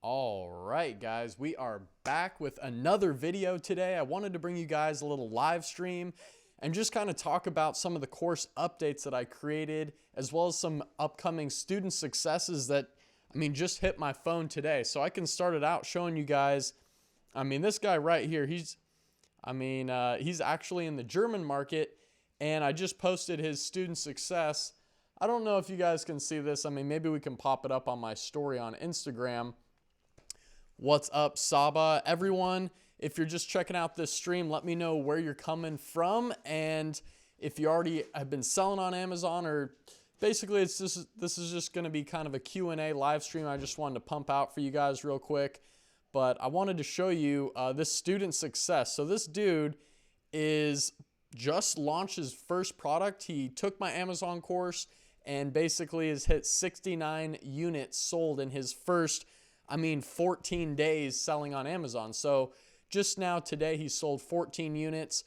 All right, guys, we are back with another video today. I wanted to bring you guys a little live stream and just kind of talk about some of the course updates that I created, as well as some upcoming student successes that, just hit my phone today. So I can start it out showing you guys. This guy right here, he's actually in the German market, and I just posted his student success. I don't know if you guys can see this. Maybe we can pop it up on my story on Instagram. What's up, Saba? Everyone, if you're just checking out this stream, let me know where you're coming from, and if you already have been selling on Amazon, or basically this is just going to be kind of a Q&A live stream. I just wanted to pump out for you guys real quick, but I wanted to show you this student success. So this dude is just launched his first product. He took my Amazon course and basically has hit 69 units sold in his first 14 days selling on Amazon. So just now today he sold 14 units.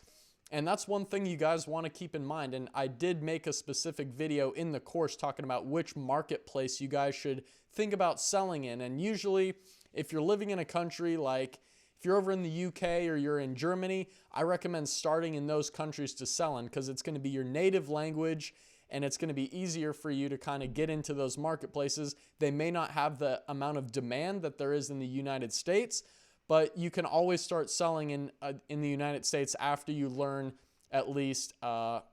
And that's one thing you guys want to keep in mind. And I did make a specific video in the course talking about which marketplace you guys should think about selling in. And usually if you're living in a country like, if you're over in the UK or you're in Germany, I recommend starting in those countries to sell in, because it's going to be your native language and it's going to be easier for you to kind of get into those marketplaces. They may not have the amount of demand that there is in the United States, but you can always start selling in the United States after you learn at least how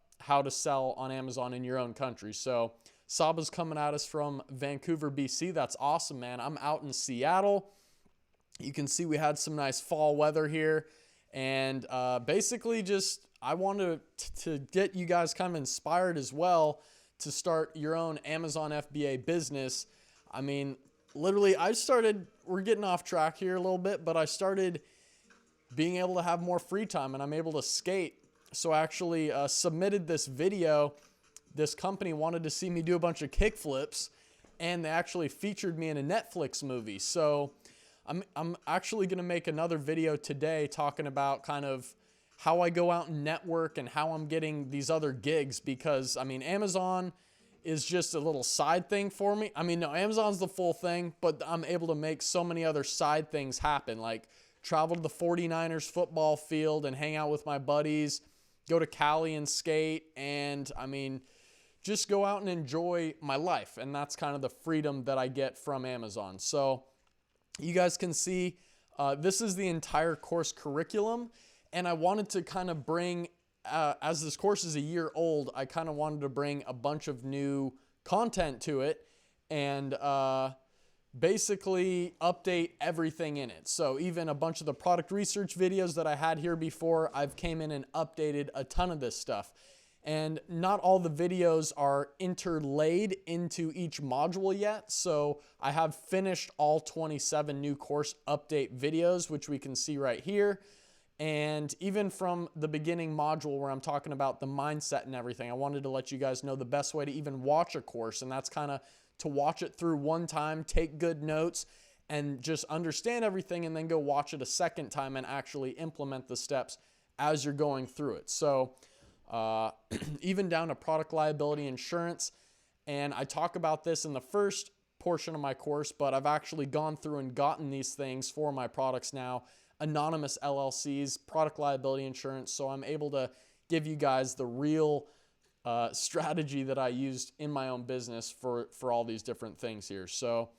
to sell on Amazon in your own country. So Saba's coming at us from Vancouver, BC. That's awesome, man. I'm out in Seattle. You can see we had some nice fall weather here, and basically just I wanted to get you guys kind of inspired as well to start your own Amazon FBA business. Literally, we're getting off track here a little bit, but I started being able to have more free time, and I'm able to skate. So I actually submitted this video. This company wanted to see me do a bunch of kick flips, and they actually featured me in a Netflix movie. So I'm actually going to make another video today talking about kind of how I go out and network and how I'm getting these other gigs, because Amazon is just a little side thing for me. No, Amazon's the full thing, but I'm able to make so many other side things happen, like travel to the 49ers football field and hang out with my buddies, go to Cali and skate, and just go out and enjoy my life. And that's kind of the freedom that I get from Amazon. So you guys can see this is the entire course curriculum. And I wanted to kind of bring, as this course is a year old, I kind of wanted to bring a bunch of new content to it and basically update everything in it. So even a bunch of the product research videos that I had here before, I've came in and updated a ton of this stuff. And not all the videos are interlaid into each module yet. So I have finished all 27 new course update videos, which we can see right here. And even from the beginning module where I'm talking about the mindset and everything, I wanted to let you guys know the best way to even watch a course. And that's kind of to watch it through one time, take good notes, and just understand everything, and then go watch it a second time and actually implement the steps as you're going through it. So even down to product liability insurance. And I talk about this in the first portion of my course, but I've actually gone through and gotten these things for my products now. Anonymous LLCs, product liability insurance. So I'm able to give you guys the real strategy that I used in my own business for all these different things here. So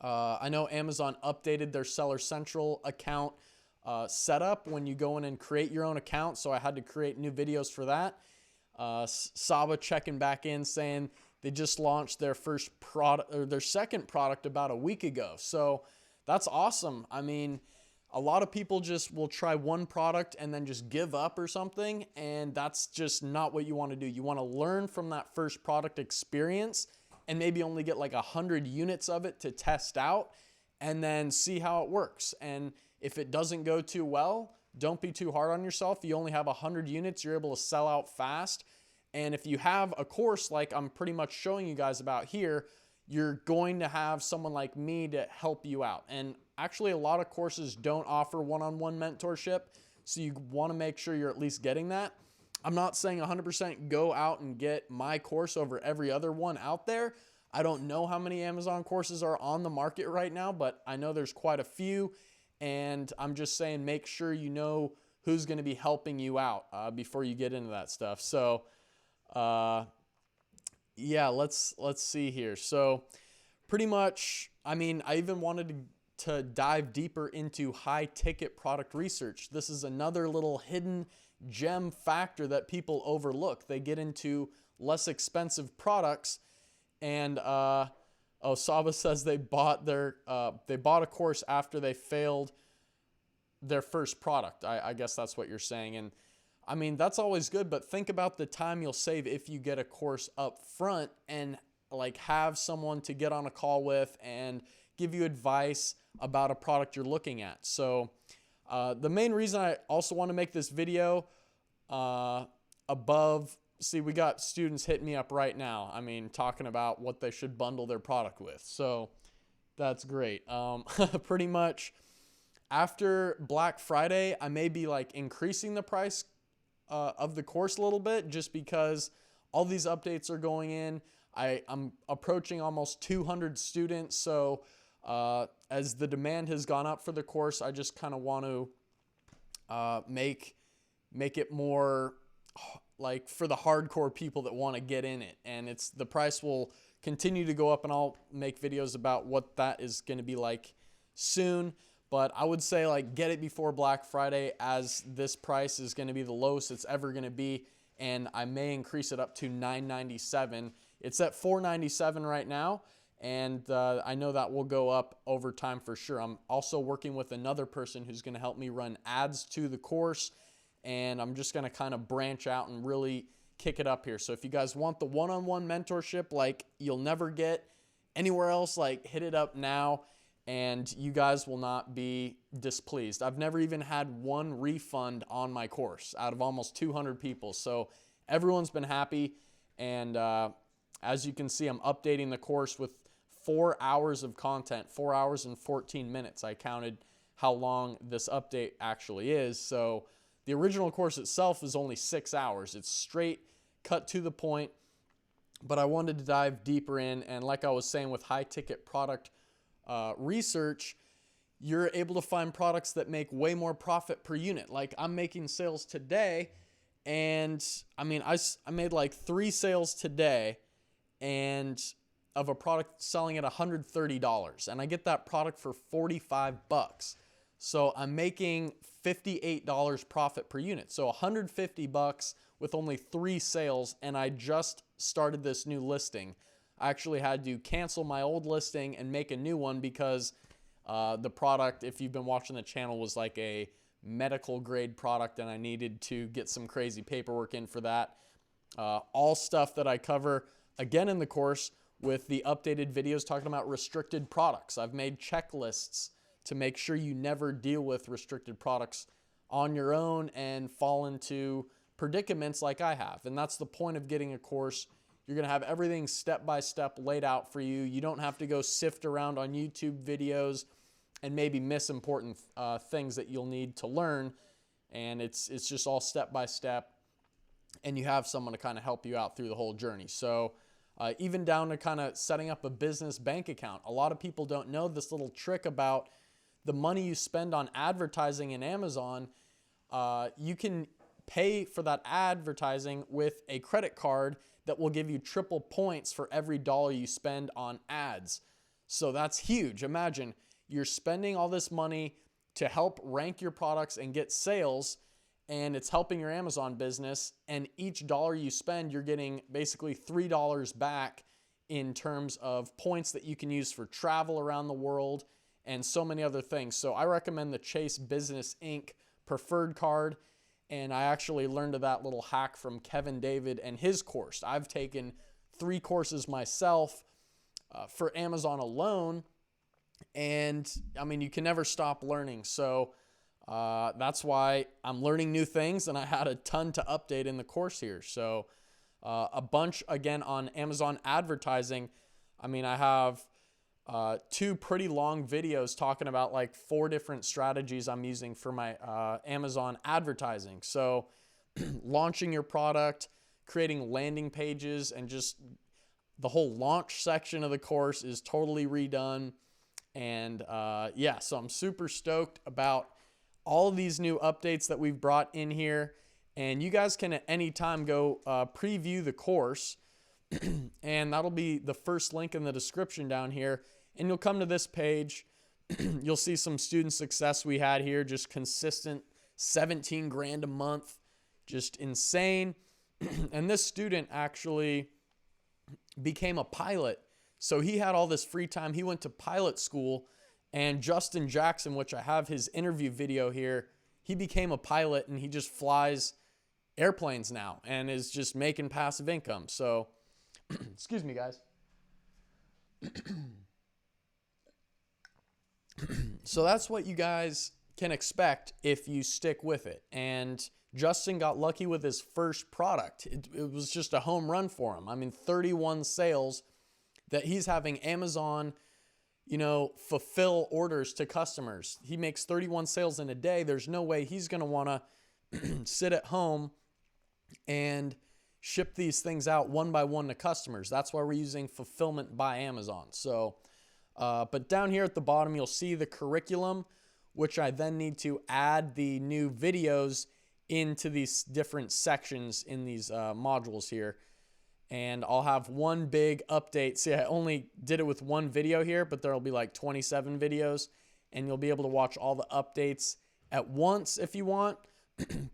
I know Amazon updated their Seller Central account setup when you go in and create your own account. So I had to create new videos for that. Saba checking back in saying they just launched their first product, or their second product, about a week ago. So that's awesome. A lot of people just will try one product and then just give up or something, and that's just not what you want to do. You want to learn from that first product experience and maybe only get like 100 units of it to test out and then see how it works. And if it doesn't go too well, don't be too hard on yourself. You only have 100 units, you're able to sell out fast. And if you have a course like I'm pretty much showing you guys about here, you're going to have someone like me to help you out. And actually, a lot of courses don't offer one-on-one mentorship, so you want to make sure you're at least getting that. I'm not saying 100% go out and get my course over every other one out there. I don't know how many Amazon courses are on the market right now, but I know there's quite a few. And I'm just saying, make sure you know who's going to be helping you out before you get into that stuff. So, yeah, let's see here. So, pretty much, I mean, I even wanted to dive deeper into high ticket product research. This is another little hidden gem factor that people overlook. They get into less expensive products, and Saba says they bought a course after they failed their first product. I guess that's what you're saying. And I mean, that's always good, but think about the time you'll save if you get a course up front and like have someone to get on a call with and give you advice about a product you're looking at. So the main reason I also want to make this video see, we got students hitting me up right now. I mean, talking about what they should bundle their product with. So that's great. Pretty much after Black Friday, I may be like increasing the price of the course a little bit, just because all these updates are going in. I'm approaching almost 200 students. So as the demand has gone up for the course, I just kind of want to make it more like for the hardcore people that want to get in it. And the price will continue to go up, and I'll make videos about what that is going to be like soon. But I would say like get it before Black Friday, as this price is going to be the lowest it's ever going to be, and I may increase it up to $997. It's at $497 right now, and I know that will go up over time for sure. I'm also working with another person who's going to help me run ads to the course, and I'm just going to kind of branch out and really kick it up here. So if you guys want the one-on-one mentorship like you'll never get anywhere else, like hit it up now, and you guys will not be displeased. I've never even had one refund on my course out of almost 200 people. So everyone's been happy. And as you can see, I'm updating the course with 4 hours of content, 4 hours and 14 minutes. I counted how long this update actually is. So the original course itself is only 6 hours. It's straight, cut to the point. But I wanted to dive deeper in. And like I was saying, with high ticket product research, you're able to find products that make way more profit per unit. Like I'm making sales today, and I mean, I made like 3 sales today, and of a product selling at $130, and I get that product for $45. So I'm making $58 profit per unit. So $150 with only 3 sales, and I just started this new listing. I actually had to cancel my old listing and make a new one because the product, if you've been watching the channel, was like a medical grade product, and I needed to get some crazy paperwork in for that. All stuff that I cover again in the course with the updated videos talking about restricted products. I've made checklists to make sure you never deal with restricted products on your own and fall into predicaments like I have. And that's the point of getting a course. You're going to have everything step by step laid out for you. You don't have to go sift around on YouTube videos and maybe miss important things that you'll need to learn. And it's just all step by step, and you have someone to kind of help you out through the whole journey. So even down to kind of setting up a business bank account. A lot of people don't know this little trick about the money you spend on advertising in Amazon. You can pay for that advertising with a credit card that will give you triple points for every dollar you spend on ads. So that's huge. Imagine you're spending all this money to help rank your products and get sales, and it's helping your Amazon business, and each dollar you spend, you're getting basically $3 back in terms of points that you can use for travel around the world and so many other things. So I recommend the Chase Business Inc. preferred card. And I actually learned of that little hack from Kevin David and his course. I've taken 3 courses myself for Amazon alone. And I mean, you can never stop learning. So that's why I'm learning new things, and I had a ton to update in the course here. So a bunch again on Amazon advertising. I mean, I have 2 pretty long videos talking about like 4 different strategies I'm using for my Amazon advertising. So launching your product, creating landing pages, and just The whole launch section of the course is totally redone. And yeah, so I'm super stoked about all of these new updates that we've brought in here. And you guys can at any time go preview the course. And that'll be the first link in the description down here. And you'll come to this page. You'll see some student success we had here, just consistent 17 grand a month, just insane. And this student actually became a pilot. So he had all this free time. He went to pilot school, and Justin Jackson, which I have his interview video here, he became a pilot and he just flies airplanes now and is just making passive income. So, excuse me, guys. So that's what you guys can expect if you stick with it. And Justin got lucky with his first product. It was just a home run for him. I mean, 31 sales that he's having Amazon, fulfill orders to customers. He makes 31 sales in a day. There's no way he's going to want to sit at home and ship these things out one by one to customers. That's why we're using Fulfillment by Amazon. So, but down here at the bottom, you'll see the curriculum, which I then need to add the new videos into these different sections in these modules here. And I'll have one big update. See, I only did it with one video here, but there'll be like 27 videos, and you'll be able to watch all the updates at once if you want.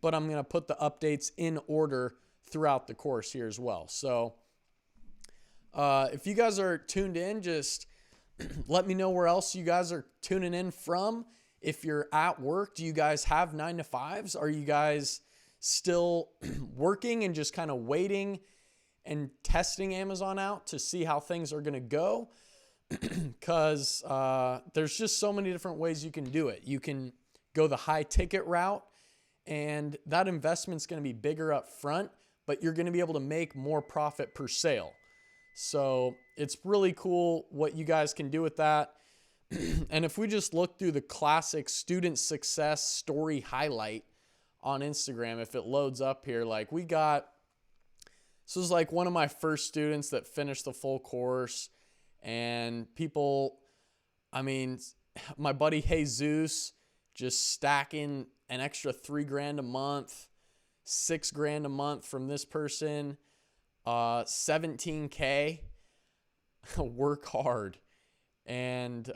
But I'm going to put the updates in order throughout the course here as well. So if you guys are tuned in, just let me know where else you guys are tuning in from. If you're at work, do you guys have 9-to-5s? Are you guys still working and just kind of waiting and testing Amazon out to see how things are going to go? Because there's just so many different ways you can do it. You can go the high ticket route, and that investment's going to be bigger up front, but you're going to be able to make more profit per sale. So it's really cool what you guys can do with that. And if we just look through the classic student success story highlight on Instagram, if it loads up here, like this was like one of my first students that finished the full course, and people, my buddy Jesus just stacking an extra 3 grand a month, 6 grand a month from this person, 17K, work hard. And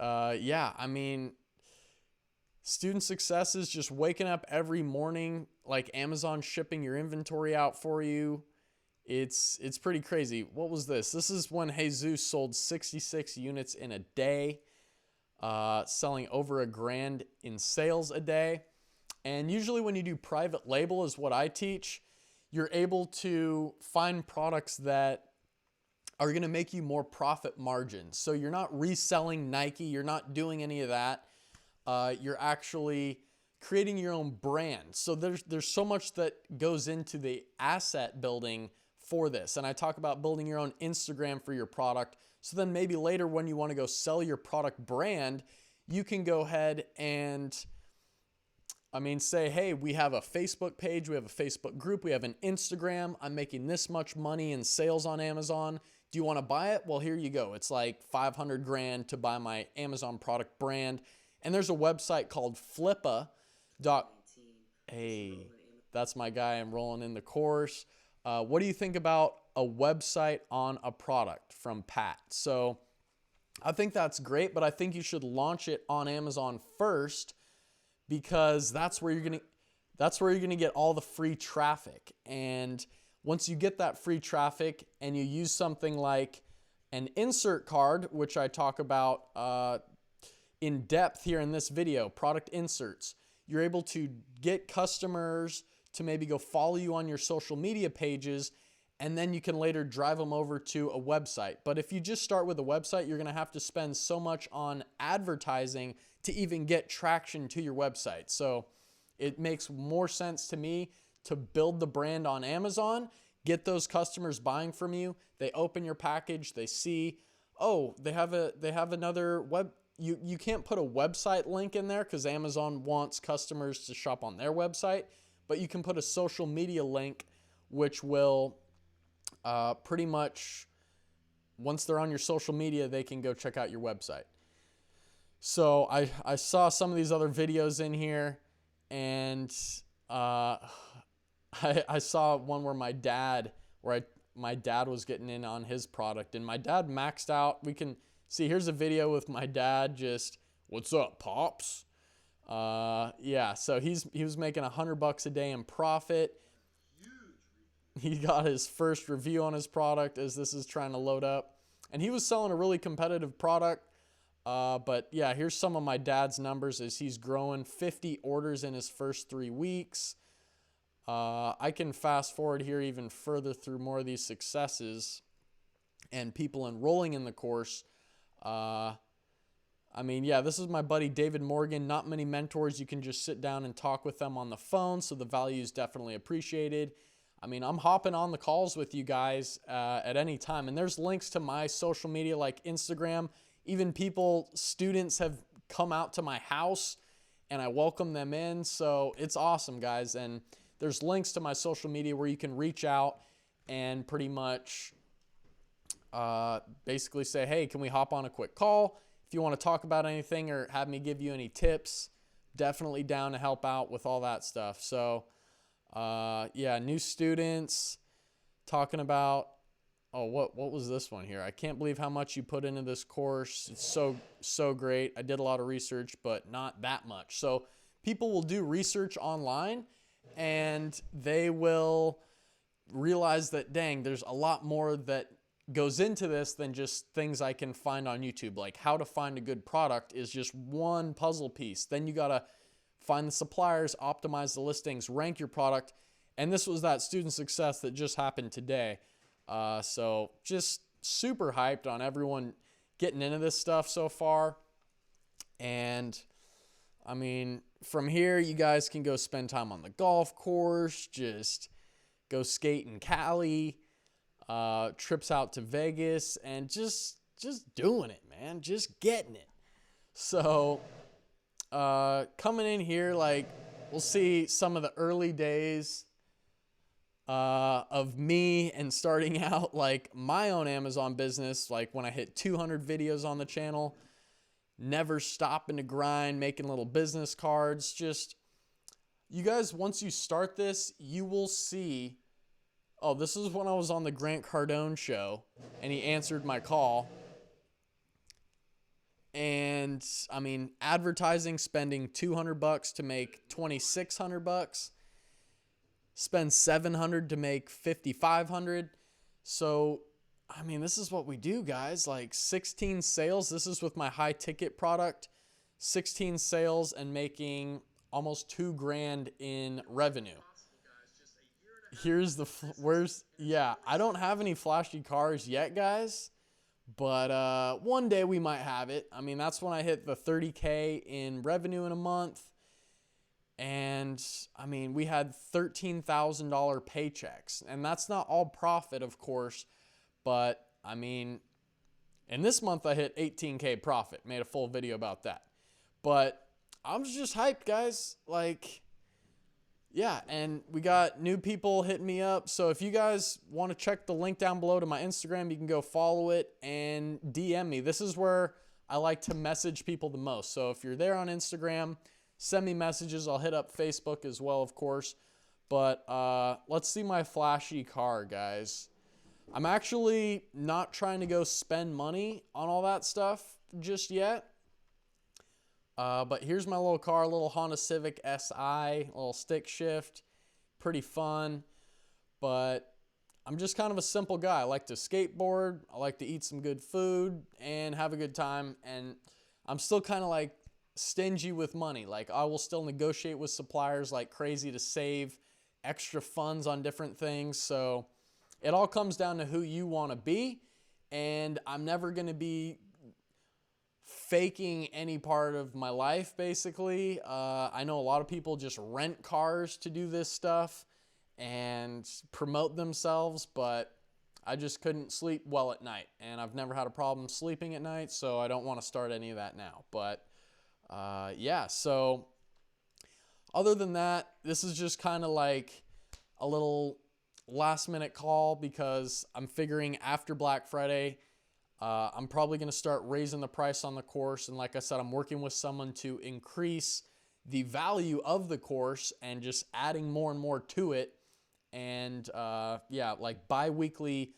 student success is just waking up every morning, like Amazon shipping your inventory out for you. It's pretty crazy. What was this? This is when Jesus sold 66 units in a day, selling over $1 grand in sales a day. And usually when you do private label is what I teach, you're able to find products that are going to make you more profit margins. So you're not reselling Nike. You're not doing any of that. You're actually creating your own brand. So there's so much that goes into the asset building for this. And I talk about building your own Instagram for your product. So then maybe later when you want to go sell your product brand, you can go ahead and say, hey, we have a Facebook page, we have a Facebook group, we have an Instagram. I'm making this much money in sales on Amazon. Do you want to buy it? Well, here you go. It's like 500 grand to buy my Amazon product brand. And there's a website called Flippa. Hey, that's my guy. I'm rolling in the course. What do you think about a website on a product from Pat? So I think that's great, but I think you should launch it on Amazon first, because that's where you're going to get all the free traffic. And once you get that free traffic and you use something like an insert card, which I talk about in depth here in this video, product inserts, you're able to get customers to maybe go follow you on your social media pages, and then you can later drive them over to a website. But if you just start with a website, you're going to have to spend so much on advertising to even get traction to your website. So it makes more sense to me to build the brand on Amazon, get those customers buying from you. They open your package, they see, oh, they have another web. You can't put a website link in there because Amazon wants customers to shop on their website, but you can put a social media link, which will pretty much once they're on your social media, they can go check out your website. So I saw some of these other videos in here, and I saw one where my dad was getting in on his product, and my dad maxed out. We can see, here's a video with my dad just, "What's up, Pops?" Yeah, so he was making $100 a day in profit. He got his first review on his product as this is trying to load up, and he was selling a really competitive product. But yeah, here's some of my dad's numbers as he's growing 50 orders in his first 3 weeks. I can fast forward here even further through more of these successes and people enrolling in the course. I mean, yeah, this is my buddy David Morgan. Not many mentors. You can just sit down and talk with them on the phone, so the value is definitely appreciated. I mean, I'm hopping on the calls with you guys at any time, and there's links to my social media like Instagram. Even students have come out to my house, and I welcome them in, so it's awesome, guys. And there's links to my social media where you can reach out and pretty much basically say, hey, can we hop on a quick call? If you want to talk about anything or have me give you any tips, definitely down to help out with all that stuff. So, yeah, new students talking about, oh, what was this one here? I can't believe how much you put into this course. It's so great. I did a lot of research, but not that much. So people will do research online, and they will realize that, dang, there's a lot more that goes into this than just things I can find on YouTube. Like how to find a good product is just one puzzle piece. Then you got to find the suppliers, optimize the listings, rank your product. And this was that student success that just happened today. So just super hyped on everyone getting into this stuff so far. And I mean, from here, you guys can go spend time on the golf course, just go skate in Cali, trips out to Vegas, and just doing it, man, just getting it. So coming in here, like, we'll see some of the early days of me and starting out like my own Amazon business, like when I hit 200 videos on the channel, never stopping to grind, making little business cards. Just, you guys, once you start this, you will see, oh, this is when I was on the Grant Cardone show and he answered my call. And I mean, advertising, spending $200 to make $2,600, spend $700 to make $5,500. So, I mean, this is what we do, guys. Like 16 sales. This is with my high ticket product. 16 sales and making almost $2,000 in revenue. Here's yeah, I don't have any flashy cars yet, guys. But one day we might have it. I mean, that's when I hit the 30K in revenue in a month. And I mean, we had $13,000 paychecks. And that's not all profit, of course. But I mean, in this month I hit 18K profit. Made a full video about that. But I'm just hyped, guys. Like, yeah, and we got new people hitting me up. So if you guys want to check the link down below to my Instagram, you can go follow it and DM me. This is where I like to message people the most. So if you're there on Instagram, send me messages. I'll hit up Facebook as well, of course. But let's see my flashy car, guys. I'm actually not trying to go spend money on all that stuff just yet. But here's my little car, little Honda Civic SI, little stick shift, pretty fun. But I'm just kind of a simple guy. I like to skateboard, I like to eat some good food and have a good time. And I'm still kind of like stingy with money. Like I will still negotiate with suppliers like crazy to save extra funds on different things. So it all comes down to who you want to be. And I'm never going to be faking any part of my life, basically. I know a lot of people just rent cars to do this stuff and promote themselves, but I just couldn't sleep well at night, and I've never had a problem sleeping at night, so I don't want to start any of that now. But yeah, so other than that, this is just kind of like a little last minute call because I'm figuring after Black Friday, I'm probably going to start raising the price on the course. And like I said, I'm working with someone to increase the value of the course and just adding more and more to it. And yeah, like bi-weekly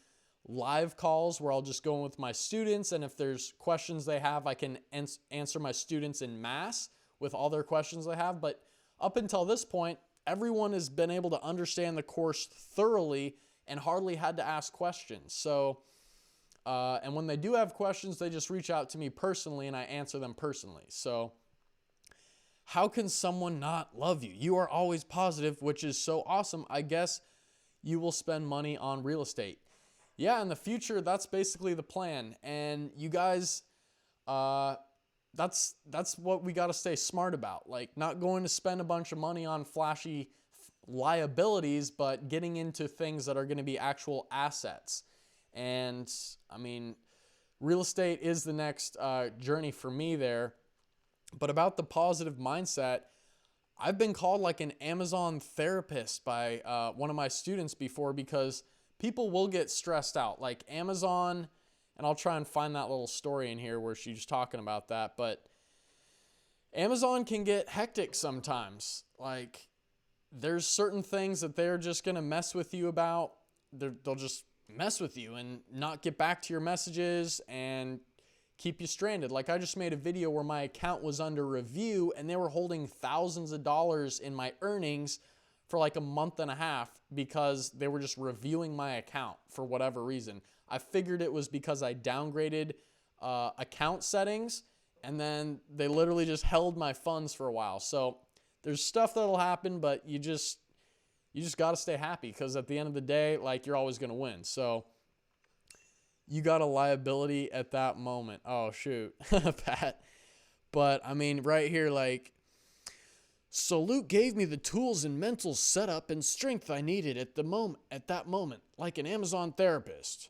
live calls where I'll just go in with my students. And if there's questions they have, I can answer my students in mass with all their questions they have. But up until this point, everyone has been able to understand the course thoroughly and hardly had to ask questions. So, and when they do have questions, they just reach out to me personally and I answer them personally. So how can someone not love you? You are always positive, which is so awesome. I guess you will spend money on real estate. Yeah, in the future, that's basically the plan. And you guys, that's what we got to stay smart about. Like, not going to spend a bunch of money on flashy liabilities, but getting into things that are going to be actual assets. And I mean, real estate is the next journey for me there. But about the positive mindset, I've been called like an Amazon therapist by one of my students before, because people will get stressed out. Like Amazon, and I'll try and find that little story in here where she's talking about that, but Amazon can get hectic sometimes. Like, there's certain things that they're just going to mess with you about. They'll just mess with you and not get back to your messages and keep you stranded. Like, I just made a video where my account was under review and they were holding thousands of dollars in my earnings for like a month and a half because they were just reviewing my account for whatever reason. I figured it was because I downgraded account settings, and then they literally just held my funds for a while. So there's stuff that'll happen, but you just got to stay happy, because at the end of the day, like, you're always going to win. So you got a liability at that moment. Oh, shoot, Pat. But I mean, right here, like, so Luke gave me the tools and mental setup and strength I needed at that moment, like an Amazon therapist.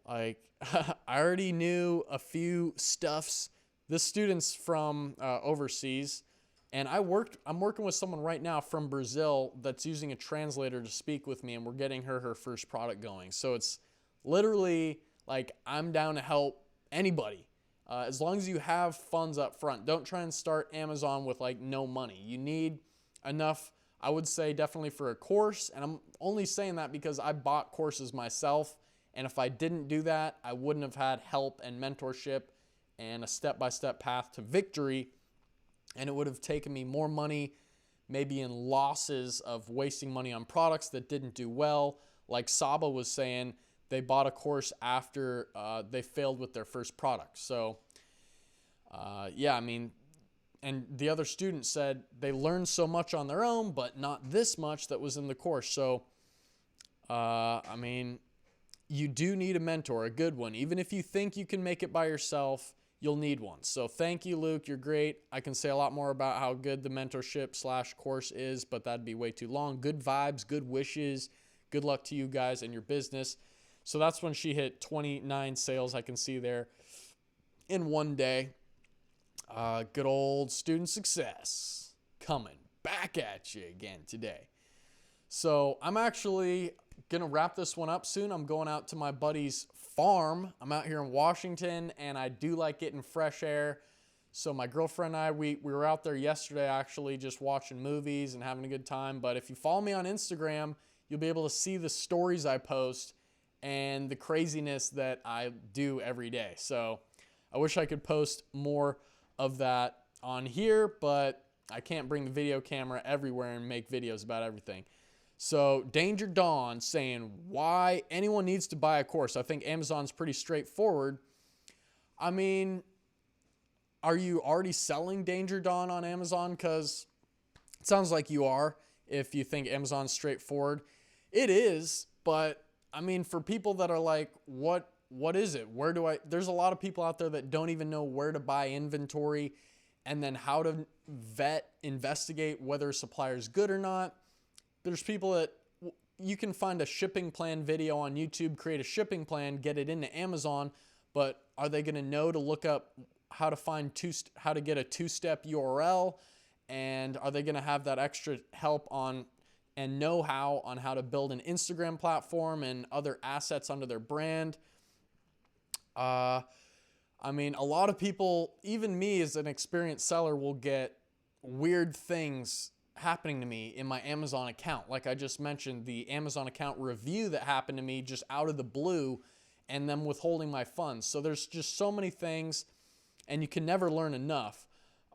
Like, I already knew a few stuffs. This student's from overseas, and I'm working with someone right now from Brazil that's using a translator to speak with me, and we're getting her first product going. So it's literally like, I'm down to help anybody. As long as you have funds up front. Don't try and start Amazon with like no money. You need enough, I would say, definitely for a course. And I'm only saying that because I bought courses myself. And if I didn't do that, I wouldn't have had help and mentorship and a step-by-step path to victory. And it would have taken me more money, maybe in losses of wasting money on products that didn't do well. Like Saba was saying, they bought a course after they failed with their first product. So, yeah, I mean, and the other student said they learned so much on their own, but not this much that was in the course. So, I mean, you do need a mentor, a good one. Even if you think you can make it by yourself, you'll need one. So thank you, Luke. You're great. I can say a lot more about how good the mentorship/course is, but that'd be way too long. Good vibes, good wishes. Good luck to you guys and your business. So that's when she hit 29 sales, I can see there, in one day. Good old student success coming back at you again today. So I'm actually going to wrap this one up soon. I'm going out to my buddy's farm. I'm out here in Washington, and I do like getting fresh air. So my girlfriend and I, we were out there yesterday actually just watching movies and having a good time. But if you follow me on Instagram, you'll be able to see the stories I post and the craziness that I do every day. So I wish I could post more of that on here, but I can't bring the video camera everywhere and make videos about everything. So Danger Dawn saying why anyone needs to buy a course. I think Amazon's pretty straightforward. I mean, are you already selling Danger Dawn on Amazon? Because it sounds like you are if you think Amazon's straightforward. It is, but I mean, for people that are like, what is it? There's a lot of people out there that don't even know where to buy inventory and then how to investigate whether a supplier is good or not. There's people that you can find a shipping plan video on YouTube, create a shipping plan, get it into Amazon, but are they going to know to look up how to get a two-step URL? And are they going to have that extra help on and know-how on how to build an Instagram platform and other assets under their brand? Uh, I mean, a lot of people, even me as an experienced seller, will get weird things happening to me in my Amazon account. Like I just mentioned, the Amazon account review that happened to me just out of the blue and them withholding my funds. So there's just so many things, and you can never learn enough.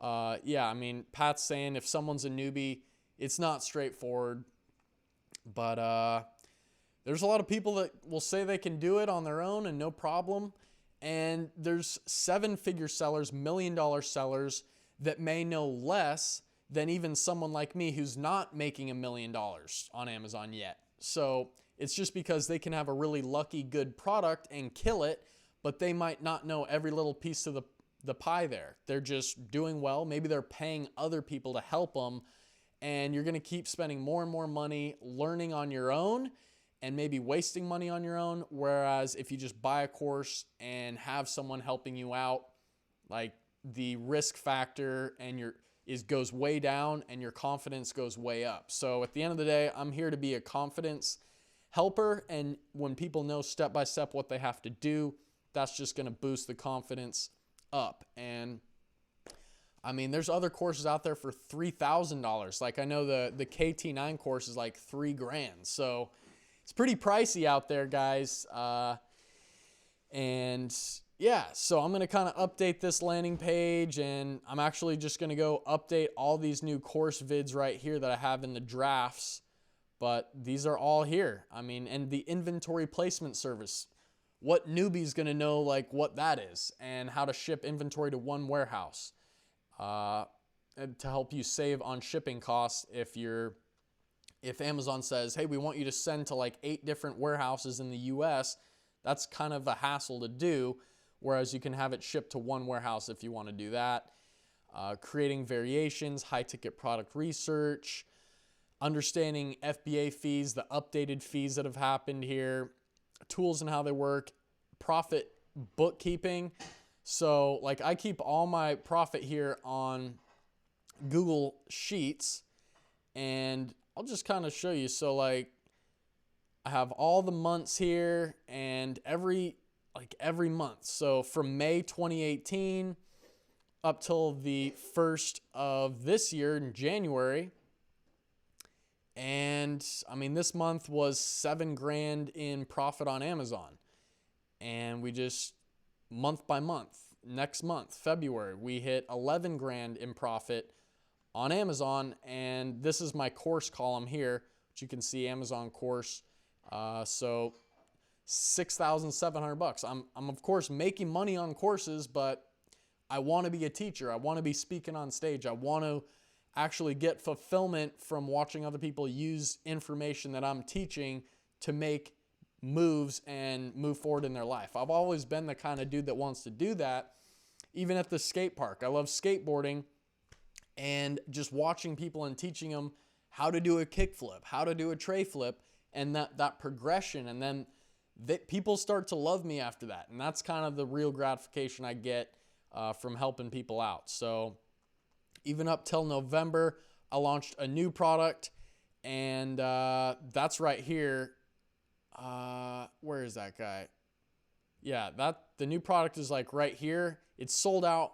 Yeah, I mean, Pat's saying if someone's a newbie, it's not straightforward. But there's a lot of people that will say they can do it on their own and no problem. And there's 7-figure sellers, $1 million sellers that may know less than even someone like me who's not making $1 million on Amazon yet. So it's just because they can have a really lucky, good product and kill it, but they might not know every little piece of the pie there. They're just doing well. Maybe they're paying other people to help them, and you're going to keep spending more and more money learning on your own and maybe wasting money on your own. Whereas if you just buy a course and have someone helping you out, like the risk factor goes way down and your confidence goes way up. So at the end of the day, I'm here to be a confidence helper. And when people know step by step what they have to do, that's just going to boost the confidence up. And I mean, there's other courses out there for $3,000. Like I know the KT9 course is like $3,000. So it's pretty pricey out there, guys. And yeah, so I'm going to kind of update this landing page, and I'm actually just going to go update all these new course vids right here that I have in the drafts. But these are all here. I mean, and the inventory placement service. What newbie's going to know like what that is and how to ship inventory to one warehouse to help you save on shipping costs if Amazon says, hey, we want you to send to like 8 different warehouses in the US, that's kind of a hassle to do, whereas you can have it shipped to one warehouse if you want to do that. Creating variations, high-ticket product research, understanding FBA fees, the updated fees that have happened here, tools and how they work, profit bookkeeping. So like I keep all my profit here on Google Sheets, and I'll just kind of show you. So like I have all the months here and every month. So from May 2018 up till the 1st of this year in January. And I mean, this month was $7,000 in profit on Amazon. And we just month by month, next month, February, we hit $11,000 in profit on Amazon. And this is my course column here, which you can see Amazon course. So $6,700. I'm of course making money on courses, but I want to be a teacher. I want to be speaking on stage. I want to actually get fulfillment from watching other people use information that I'm teaching to make moves and move forward in their life. I've always been the kind of dude that wants to do that. Even at the skate park, I love skateboarding and just watching people and teaching them how to do a kickflip, how to do a tray flip, and that progression. And then people start to love me after that. And that's kind of the real gratification I get from helping people out. So even up till November, I launched a new product, and that's right here. Where is that guy? Yeah, the new product is like right here. It's sold out,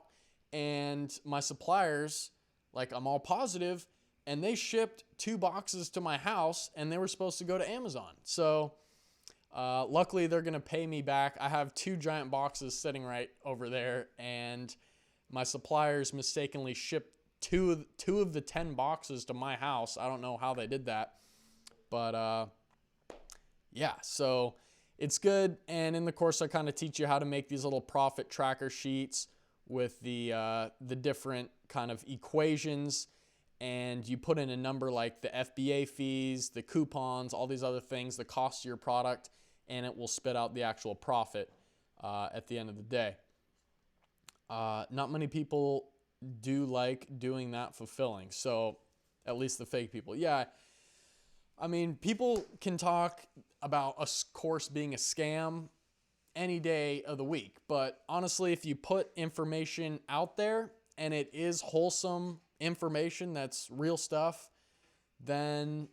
and my suppliers, like I'm all positive, and they shipped 2 boxes to my house, and they were supposed to go to Amazon. So luckily they're gonna pay me back. I have 2 giant boxes sitting right over there, and my suppliers mistakenly shipped two of the 10 boxes to my house. I don't know how they did that, but yeah, so it's good. And in the course, I kind of teach you how to make these little profit tracker sheets with the different kind of equations, and you put in a number like the FBA fees, the coupons, all these other things, the cost of your product, and it will spit out the actual profit at the end of the day. Not many people do like doing that fulfilling. So at least the fake people. Yeah. I mean, people can talk about a course being a scam any day of the week. But honestly, if you put information out there and it is wholesome information that's real stuff, then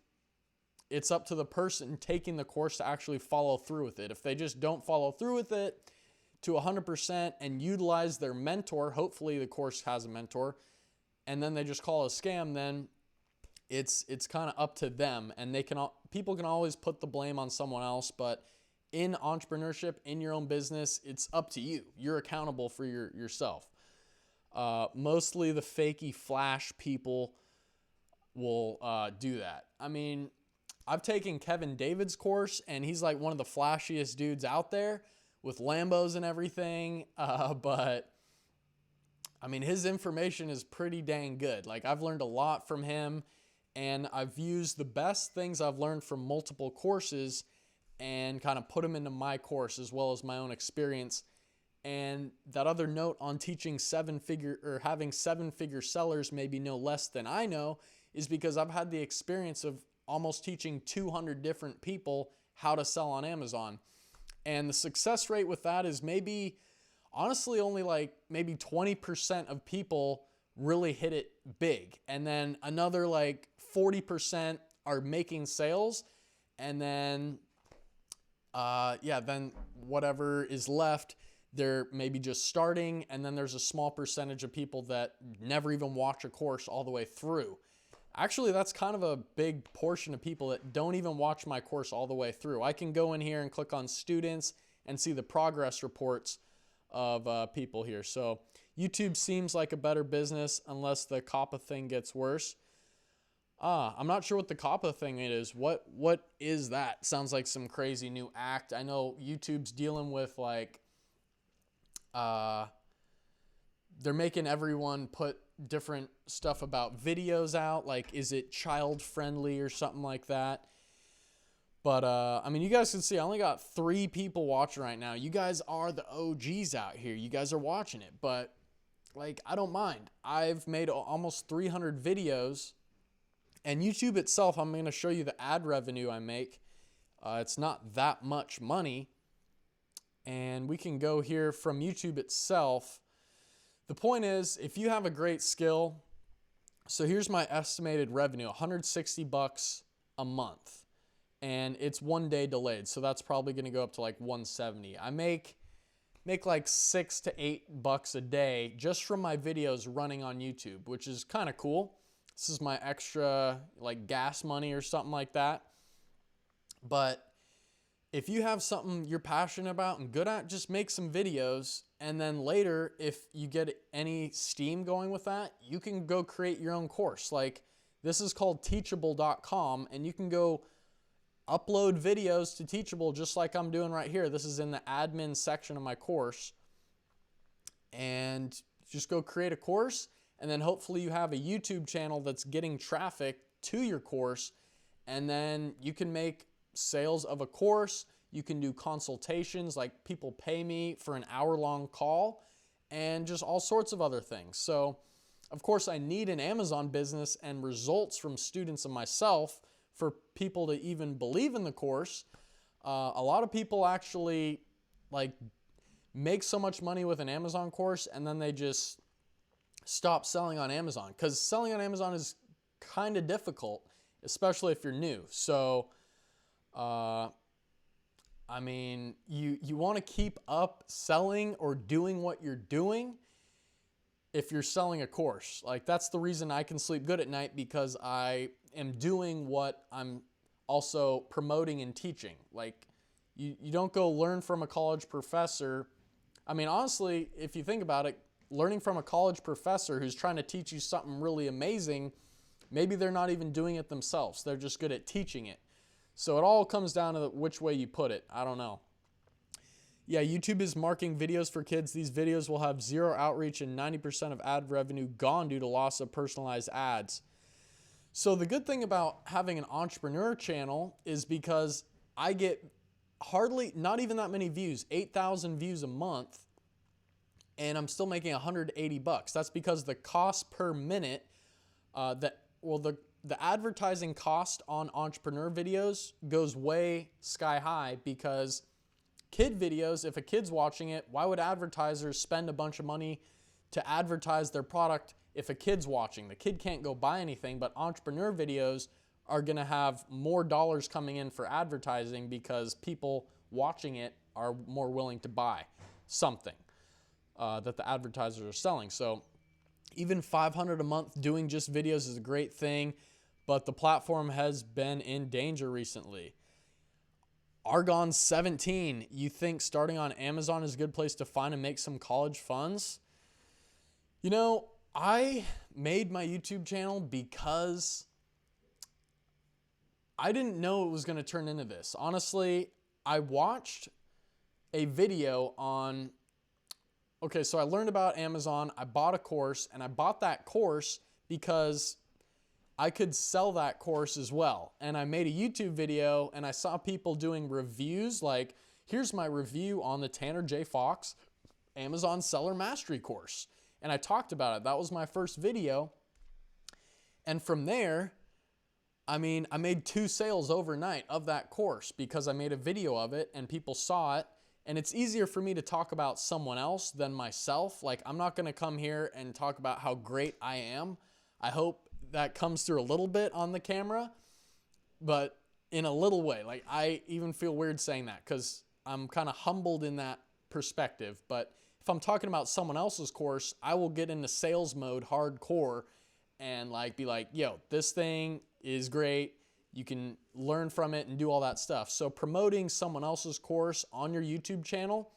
it's up to the person taking the course to actually follow through with it. If they just don't follow through with it, to 100% and utilize their mentor, hopefully the course has a mentor, and then they just call it a scam, then it's kind of up to them, and people can always put the blame on someone else, but in entrepreneurship, in your own business, it's up to you. You're accountable for yourself. Mostly the fakey flash people will do that. I mean, I've taken Kevin David's course, and he's like one of the flashiest dudes out there with Lambos and everything. But I mean, his information is pretty dang good. Like, I've learned a lot from him, and I've used the best things I've learned from multiple courses and kind of put them into my course as well as my own experience. And that other note on teaching having seven-figure sellers maybe know less than I know is because I've had the experience of almost teaching 200 different people how to sell on Amazon. And the success rate with that is honestly only like maybe 20% of people really hit it big. And then another like 40% are making sales. And then, then whatever is left, they're maybe just starting. And then there's a small percentage of people that never even watch a course all the way through. Actually, that's kind of a big portion of people that don't even watch my course all the way through. I can go in here and click on students and see the progress reports of people here. So YouTube seems like a better business unless the COPPA thing gets worse. I'm not sure what the COPPA thing is. What is that? Sounds like some crazy new act. I know YouTube's dealing with like, they're making everyone put different stuff about videos out. Like, is it child friendly or something like that? But, I mean, you guys can see I only got 3 people watching right now. You guys are the OGs out here. You guys are watching it. But, like, I don't mind. I've made almost 300 videos. And YouTube itself, I'm going to show you the ad revenue I make. It's not that much money. And we can go here from YouTube itself. The point is, if you have a great skill, so here's my estimated revenue, $160 a month. And it's 1 day delayed, so that's probably going to go up to like 170. I make like $6 to $8 a day just from my videos running on YouTube, which is kind of cool. This is my extra like gas money or something like that. But if you have something you're passionate about and good at, just make some videos. And then later, if you get any steam going with that, you can go create your own course. Like, this is called teachable.com, and you can go upload videos to Teachable just like I'm doing right here. This is in the admin section of my course. And just go create a course, and then hopefully you have a YouTube channel that's getting traffic to your course, and then you can make sales of a course. You can do consultations, like people pay me for an hour-long call, and just all sorts of other things. So, of course, I need an Amazon business and results from students and myself for people to even believe in the course. A lot of people actually like make so much money with an Amazon course, and then they just stop selling on Amazon, because selling on Amazon is kind of difficult, especially if you're new. So, I mean, you want to keep up selling or doing what you're doing if you're selling a course. Like, that's the reason I can sleep good at night, because I am doing what I'm also promoting and teaching. Like, you don't go learn from a college professor. I mean, honestly, if you think about it, learning from a college professor who's trying to teach you something really amazing, maybe they're not even doing it themselves. They're just good at teaching it. So it all comes down to which way you put it. I don't know. Yeah, YouTube is marking videos for kids. These videos will have 0 outreach and 90% of ad revenue gone due to loss of personalized ads. So the good thing about having an entrepreneur channel is because I get not even that many views, 8,000 views a month, and I'm still making $180. That's because the cost per minute, the advertising cost on entrepreneur videos goes way sky high, because kid videos, if a kid's watching it, why would advertisers spend a bunch of money to advertise their product if a kid's watching? The kid can't go buy anything, but entrepreneur videos are going to have more dollars coming in for advertising because people watching it are more willing to buy. something that the advertisers are selling. So even $500 a month doing just videos is a great thing, but the platform has been in danger recently. Argon 17, you think starting on Amazon is a good place to find and make some college funds? You know, I made my YouTube channel because I didn't know it was going to turn into this. Honestly, I watched a video on, okay, so I learned about Amazon, I bought a course, and I bought that course because I could sell that course as well. And I made a YouTube video and I saw people doing reviews like, here's my review on the Tanner J. Fox Amazon Seller Mastery course. And I talked about it. That was my first video. And from there, I made 2 sales overnight of that course because I made a video of it and people saw it. And it's easier for me to talk about someone else than myself. Like, I'm not going to come here and talk about how great I am. I hope that comes through a little bit on the camera, but in a little way. Like, I even feel weird saying that because I'm kind of humbled in that perspective. But if I'm talking about someone else's course, I will get into sales mode hardcore and like be like, yo, this thing is great. You can learn from it and do all that stuff. So promoting someone else's course on your YouTube channel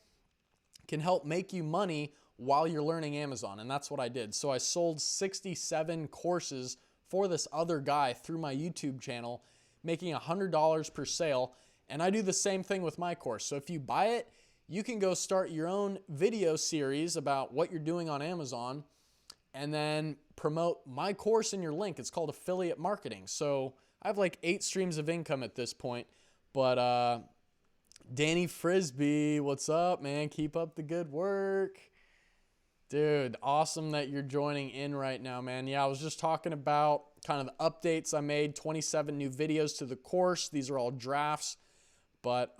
can help make you money while you're learning Amazon. And that's what I did. So I sold 67 courses for this other guy through my YouTube channel, making $100 per sale. And I do the same thing with my course. So if you buy it, you can go start your own video series about what you're doing on Amazon and then promote my course in your link. It's called affiliate marketing. So I have like 8 streams of income at this point. But Danny Frisbee, what's up, man? Keep up the good work. Dude, awesome that you're joining in right now, man. Yeah, I was just talking about kind of the updates I made, 27 new videos to the course. These are all drafts. But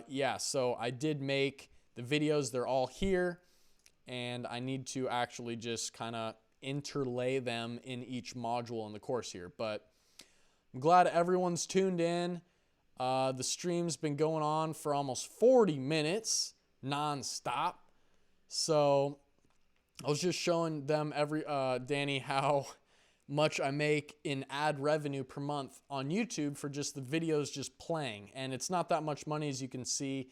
yeah, so I did make the videos. They're all here. And I need to actually just kind of interlay them in each module in the course here. But I'm glad everyone's tuned in. The stream's been going on for almost 40 minutes nonstop. So I was just showing them Danny, how much I make in ad revenue per month on YouTube for just the videos just playing. And it's not that much money, as you can see,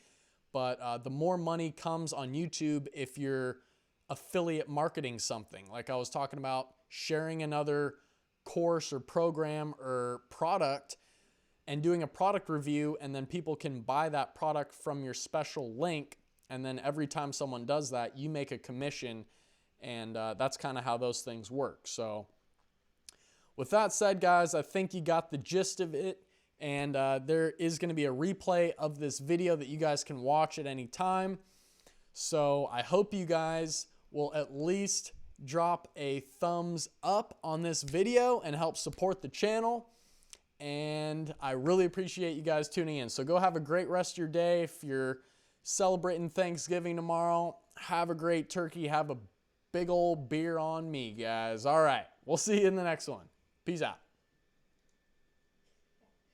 but the more money comes on YouTube if you're affiliate marketing something. Like I was talking about, sharing another course or program or product and doing a product review, and then people can buy that product from your special link. And then every time someone does that, you make a commission. And that's kind of how those things work. So with that said, guys, I think you got the gist of it. And there is going to be a replay of this video that you guys can watch at any time. So I hope you guys will at least drop a thumbs up on this video and help support the channel. And I really appreciate you guys tuning in. So go have a great rest of your day. If you're celebrating Thanksgiving tomorrow, have a great turkey. Have a big old beer on me, guys. All right. We'll see you in the next one. Peace out.